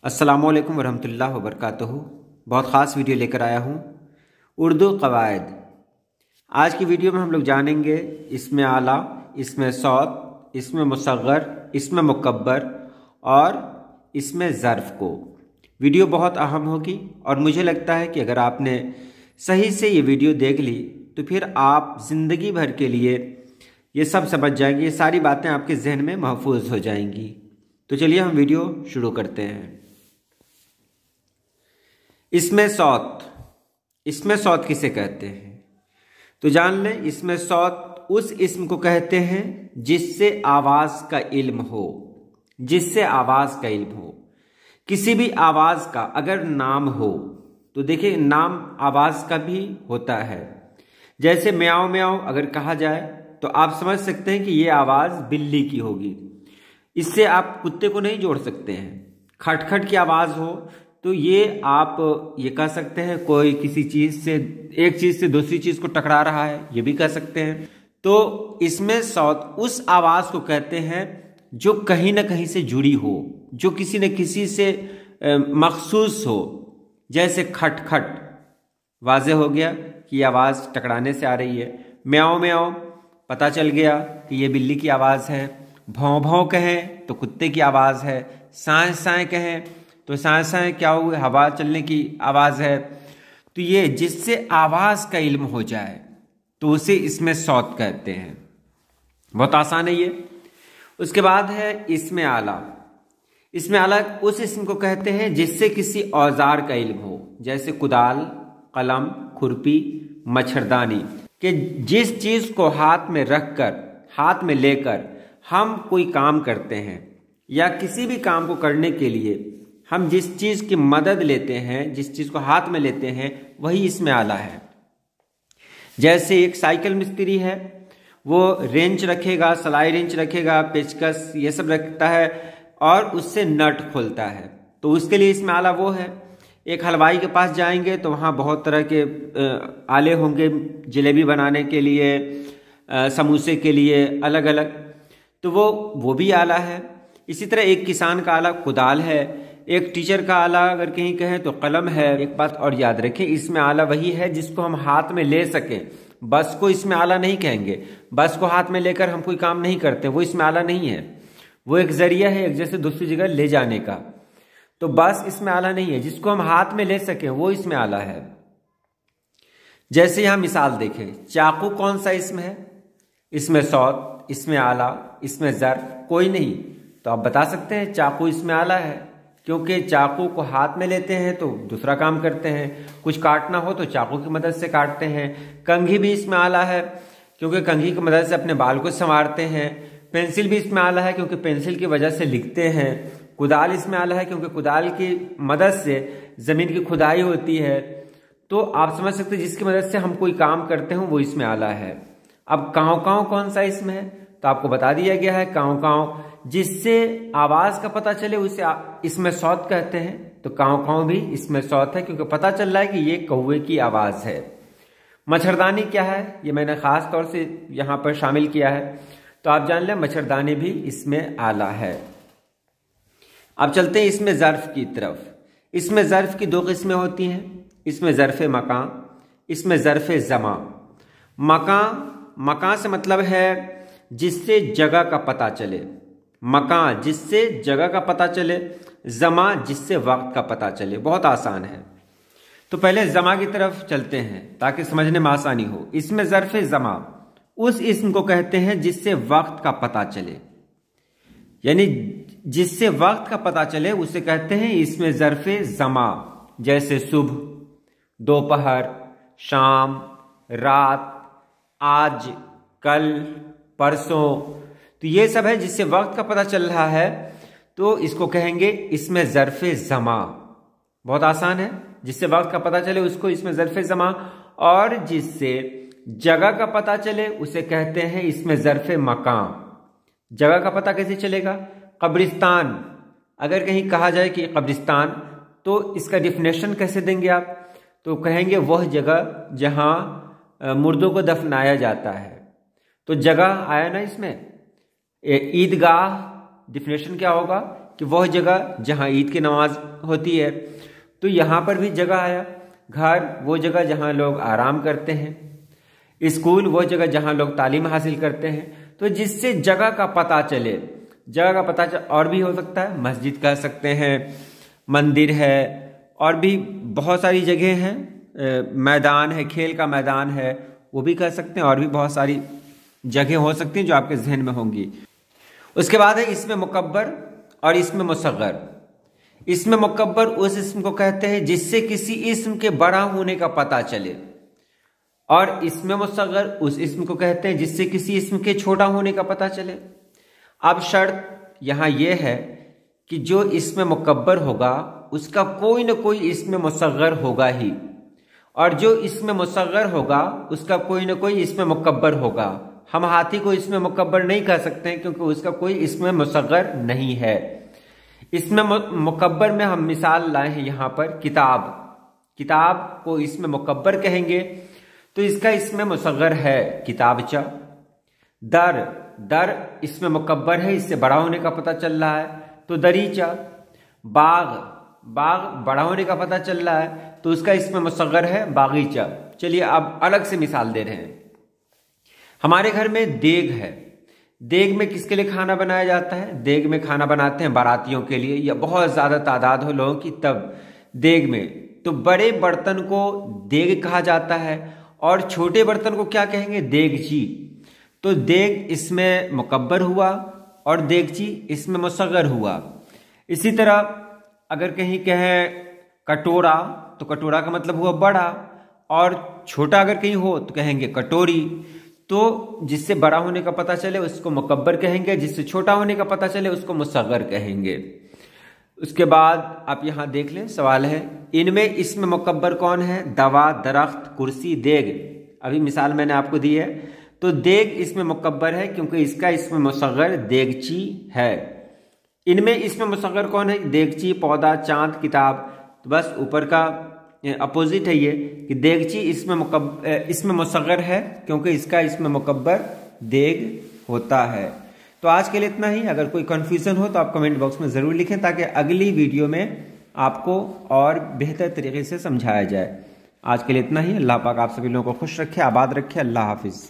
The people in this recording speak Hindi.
अस्सलामुअलैकुम वरहमतुल्लाहि वबरकातुहू। बहुत ख़ास वीडियो लेकर आया हूँ, उर्दू क़वायद। आज की वीडियो में हम लोग जानेंगे इसमें आला, इसमें सौत, इसमें मुसग़्ग़र, इसमें मुकब्बर और इसमें ज़र्फ़ को। वीडियो बहुत अहम होगी और मुझे लगता है कि अगर आपने सही से ये वीडियो देख ली तो फिर आप ज़िंदगी भर के लिए ये सब समझ जाएंगे, ये सारी बातें आपके जहन में महफूज हो जाएंगी। तो चलिए हम वीडियो शुरू करते हैं। इसमें सौत, इसमें सौत किसे कहते हैं तो जान लें। इसमें सौत उस इस्म को कहते हैं जिससे आवाज़ का इल्म हो, जिससे आवाज़ का इल्म हो। किसी भी आवाज़ का अगर नाम हो तो देखिए, नाम आवाज़ का भी होता है। जैसे म्याऊं म्याऊं अगर कहा जाए तो आप समझ सकते हैं कि ये आवाज़ बिल्ली की होगी। इससे आप कुत्ते को नहीं जोड़ सकते हैं। खटखट की आवाज़ हो तो ये आप ये कह सकते हैं कोई किसी चीज़ से, एक चीज़ से दूसरी चीज़ को टकरा रहा है, ये भी कह सकते हैं। तो इसमें सौत उस आवाज़ को कहते हैं जो कहीं ना कहीं से जुड़ी हो, जो किसी न किसी से मखसूस हो। जैसे खटखट वाज़े हो गया कि ये आवाज़ टकराने से आ रही है। म्याऊं म्याऊं पता चल गया कि ये बिल्ली की आवाज़ है। भौं भौं कहें तो कुत्ते की आवाज़ है। साएं साएं कहें तो साएं साएं क्या हुए, हवा चलने की आवाज़ है। तो ये जिससे आवाज़ का इल्म हो जाए तो उसे इसमें सौत कहते हैं। बहुत आसान है ये। उसके बाद है इसमें आला। इसमें आला उस इस्म को कहते हैं जिससे किसी औजार का इल्म हो। जैसे कुदाल, कलम, खुरपी, मच्छरदानी कि जिस चीज़ को हाथ में रखकर, हाथ में लेकर हम कोई काम करते हैं या किसी भी काम को करने के लिए हम जिस चीज़ की मदद लेते हैं, जिस चीज़ को हाथ में लेते हैं, वही इसमें आला है। जैसे एक साइकिल मिस्त्री है, वो रेंच रखेगा, सलाई रेंच रखेगा, पेचकस ये सब रखता है और उससे नट खोलता है, तो उसके लिए इसमें आला वो है। एक हलवाई के पास जाएंगे तो वहाँ बहुत तरह के आले होंगे, जलेबी बनाने के लिए, समोसे के लिए अलग अलग, तो वो भी आला है। इसी तरह एक किसान का आला कुदाल है, एक टीचर का आला अगर कहीं कहें तो कलम है। एक बात और याद रखें, इसमें आला वही है जिसको हम हाथ में ले सकें। बस को इसमें आला नहीं कहेंगे। बस को हाथ में लेकर हम कोई काम नहीं करते, वो इसमें आला नहीं है। वो एक जरिया है एक जैसे दूसरी जगह ले जाने का। तो बस इसमें आला नहीं है। जिसको हम हाथ में ले सकें वो इसमें आला है। जैसे यहां मिसाल देखें, चाकू कौन सा इसमें है? इसमें सौत, इसमें आला, इसमें ज़र्फ़ कोई नहीं। तो आप बता सकते हैं चाकू इसमें आला है, क्योंकि चाकू को हाथ में लेते हैं तो दूसरा काम करते हैं। कुछ काटना हो तो चाकू की मदद से काटते हैं। कंघी भी इसमें आला है, क्योंकि कंघी की मदद से अपने बाल को संवारते हैं। पेंसिल भी इसमें आला है, क्योंकि पेंसिल की वजह से लिखते हैं। कुदाल इसमें आला है, क्योंकि कुदाल की मदद से ज़मीन की खुदाई होती है। तो आप समझ सकते हैं जिसकी मदद से हम कोई काम करते हैं वो इसमें आला है। अब काँव काँव कौन सा इसमें है? तो आपको बता दिया गया है काँव काँव, जिससे आवाज़ का पता चले उसे इसमें सौत कहते हैं। तो काँव काँव भी इसमें सौत है, क्योंकि पता चल रहा है कि ये कौवे की आवाज़ है। मच्छरदानी क्या है, ये मैंने ख़ास तौर से यहाँ पर शामिल किया है, तो आप जान लें मच्छरदानी भी इसमें आला है। अब चलते हैं इसमें ज़र्फ़ की तरफ। इसमें ज़र्फ़ की दो किस्में होती हैं। इसमें ज़र्फ़ मकां, इसमें ज़र्फ़ ज़मां। मकां से मतलब है जिससे जगह का पता चले। मकां जिससे जगह का पता चले, ज़मां जिससे वक्त का पता चले। बहुत आसान है। तो पहले ज़मां की तरफ चलते हैं ताकि समझने में आसानी हो। इसमें ज़र्फ़ ज़मां उस इस्म को कहते हैं जिससे वक्त का पता चले, यानी जिससे वक्त का पता चले उसे कहते हैं इसमें ज़र्फ़ ज़मां। जैसे सुबह, दोपहर, शाम, रात, आज, कल, परसों, तो ये सब है जिससे वक्त का पता चल रहा है, तो इसको कहेंगे इसमें ज़र्फ़ ज़मां। बहुत आसान है। जिससे वक्त का पता चले उसको इसमें ज़र्फ़ ज़मां, और जिससे जगह का पता चले उसे कहते हैं इसमें ज़र्फ़ मकां। जगह का पता कैसे चलेगा? कब्रिस्तान अगर कहीं कहा जाए कि कब्रिस्तान, तो इसका डिफिनेशन कैसे देंगे आप? तो कहेंगे वह जगह जहां मुर्दों को दफनाया जाता है। तो जगह आया ना इसमें। ईदगाह डिफिनेशन क्या होगा कि वह जगह जहाँ ईद की नमाज होती है, तो यहाँ पर भी जगह आया। घर वो जगह जहाँ लोग आराम करते हैं, स्कूल वो जगह जहाँ लोग तालीम हासिल करते हैं। तो जिससे जगह का पता चले, जगह का पता और भी हो सकता है, मस्जिद कह सकते हैं, मंदिर है, और भी बहुत सारी जगह हैं, मैदान है, खेल का मैदान है, वो भी कह सकते हैं, और भी बहुत सारी जगह हो सकती हैं जो आपके जहन में होंगी। उसके बाद है इसमें मुकब्बर और इसमें मुसग्गर। इसमें मुकब्बर उस इसम को कहते हैं जिससे किसी इसम के बड़ा होने का पता चले, और इसमें मुसग्गर उस इसम को कहते हैं जिससे किसी इसम के छोटा होने का पता चले। अब शर्त यहाँ यह है कि जो इसमें मुकब्बर होगा उसका कोई न कोई इसमें मुसग्गर होगा ही, और जो इसमें मुसग्गर होगा उसका कोई न कोई इसमें मुकब्बर होगा। हम हाथी को इसमें मुकब्बर नहीं कह सकते हैं क्योंकि उसका कोई इसमें मुसग्गर नहीं है। इसमें मुकब्बर में हम मिसाल लाए हैं यहाँ पर किताब। किताब को इसमें मुकब्बर कहेंगे तो इसका इसमें मुसग्गर है किताबचा। दर, दर इसमें मुकब्बर है, इससे बड़ा होने का पता चल रहा है, तो दरीचा। बाग, बाग बड़ा होने का पता चल रहा है तो उसका इसमें मुसग्गर है बागीचा। चलिए अब अलग से मिसाल दे रहे हैं। हमारे घर में देग है। देग में किसके लिए खाना बनाया जाता है? देग में खाना बनाते हैं बारातियों के लिए, या बहुत ज्यादा तादाद हो लोगों की तब देग में। तो बड़े बर्तन को देग कहा जाता है और छोटे बर्तन को क्या कहेंगे? देगची। तो देग इसमें मुकब्बर हुआ और देगची इसमें मुसग्गर हुआ। इसी तरह अगर कहीं कहें कटोरा, तो कटोरा का मतलब हुआ बड़ा, और छोटा अगर कहीं हो तो कहेंगे कटोरी। तो जिससे बड़ा होने का पता चले उसको मुकब्बर कहेंगे, जिससे छोटा होने का पता चले उसको मुसग्गर कहेंगे। उसके बाद आप यहां देख लें, सवाल है इनमें इसमें मुकब्बर कौन है? दवा, दरख्त, कुर्सी, देग। अभी मिसाल मैंने आपको दी है। तो देग इसमें मुकब्बर है क्योंकि इसका इसमें मुसग्गर देगची है। इनमें इसमें मुसग्गर कौन है? देगची, पौधा, चांद, किताब। तो बस ऊपर का अपोजिट है ये कि देगची इसमें मुसग्गर है क्योंकि इसका इसमें मुकब्बर देग होता है। तो आज के लिए इतना ही। अगर कोई कंफ्यूजन हो तो आप कमेंट बॉक्स में जरूर लिखें ताकि अगली वीडियो में आपको और बेहतर तरीके से समझाया जाए। आज के लिए इतना ही। अल्लाह पाक आप सभी लोगों को खुश रखे, आबाद रखे। अल्लाह हाफिज।